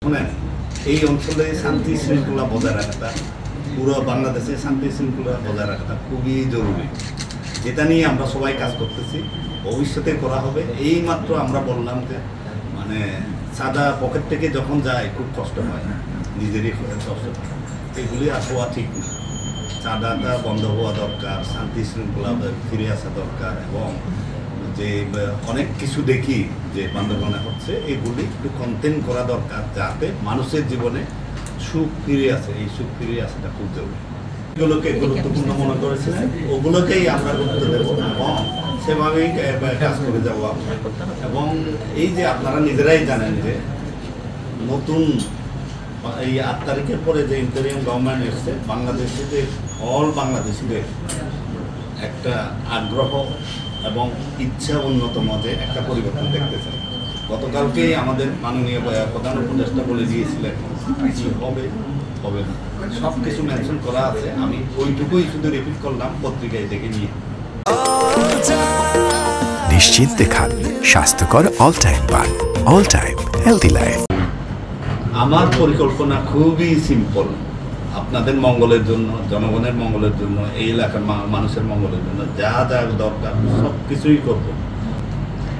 শুনেন, এই অঞ্চলে শান্তি শৃঙ্খলা বজায় রাখাটা, পুরো বাংলাদেশে শান্তি শৃঙ্খলা বজায় রাখাটা খুবই জরুরি, যেটা নিয়ে আমরা সবাই কাজ করতেছি, ভবিষ্যতে করা হবে। এই মাত্র আমরা বললাম যে মানে সাদা পকেট থেকে যখন যায় খুব কষ্ট হয়, নিজেরই কষ্ট হয়, এগুলি আর হওয়া ঠিক না। চাঁদাটা বন্ধ হওয়া দরকার, শান্তি শৃঙ্খলা ফিরে আসা দরকার, এবং যে অনেক কিছু দেখি যে বান্দরবানে হচ্ছে, এগুলি একটু কন্টেন করা দরকার, যাতে মানুষের জীবনে সুখ ফিরে আসে। এই সুখ ফিরে আসাটা খুব জরুরি। এগুলোকে গুরুত্বপূর্ণ মনে করেছিলেন, ওগুলোকেই আমরা গুরুত্ব দেবো এবং সেভাবেই কাজ করে যাবো। এবং এই যে আপনারা নিজেরাই জানেন যে নতুন এই 8 তারিখের পরে যে ইন্টারিয়াম গভর্নমেন্ট এসছে, বাংলাদেশে যে অল বাংলাদেশিদের একটা আগ্রহ এবং ইচ্ছা অন্যতম যে একটা পরিবর্তন দেখতে চাই। গতকালকেই আমাদের মাননীয় প্রধান উপদেষ্টা বলে দিয়েছিলেন কি হবে হবে না, সব কিছু মেনশন করা আছে। আমি ওইটুকুই শুধু রিপিট করলাম, পত্রিকায় দেখে নিয়ে। নিশ্চিন্তে খান স্বাস্থ্যকর অল টাইম পান, অল টাইম হেলদি লাইফ। আমার পরিকল্পনা খুবই সিম্পল, আপনাদের মঙ্গলের জন্য, জনগণের মঙ্গলের জন্য, এই এলাকার মানুষের মঙ্গলের জন্য যা যা দরকার সব কিছুই করব।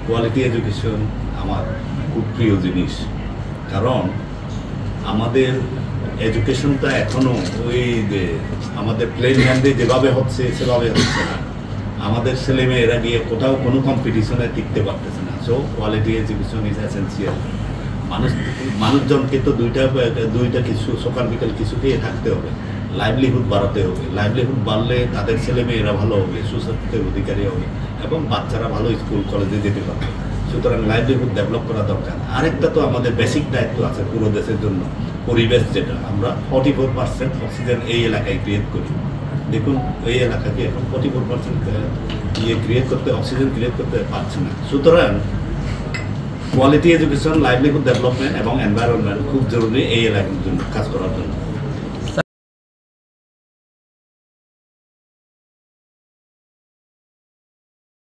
কোয়ালিটি এডুকেশন আমার খুব প্রিয় জিনিস, কারণ আমাদের এডুকেশনটা এখনও ওই যে আমাদের প্লেন হ্যান্ডে যেভাবে হচ্ছে সেভাবে হচ্ছে না। আমাদের ছেলেমেয়েরা গিয়ে কোথাও কোনো কম্পিটিশনে টিকতে পারতেছে না। So quality education is essential. মানুষজনকে তো দুইটা কিছু, সকাল বিকাল কিছু খেয়ে থাকতে হবে, লাইভলিহুড বাড়াতে হবে। লাইভলিহুড বাড়লে তাদের ছেলেমেয়েরা ভালো হবে, সুস্বাস্থ্যের অধিকারী হবে, এবং বাচ্চারা ভালো স্কুল কলেজে যেতে পারবে। সুতরাং লাইভলিহুড ডেভেলপ করা দরকার। আরেকটা তো আমাদের বেসিক দায়িত্ব আছে পুরো দেশের জন্য, পরিবেশ, যেটা আমরা 44% অক্সিজেন এই এলাকায় ক্রিয়েট করি। দেখুন, এই এলাকাকে এখন 44% ক্রিয়েট করতে, অক্সিজেন ক্রিয়েট করতে পারছে না। সুতরাং কোয়ালিটি এডুকেশন, লাইভলিহুড ডেভেলপমেন্ট এবং এনভায়রনমেন্ট খুব জরুরি এই এলাকার জন্য কাজ করার জন্য।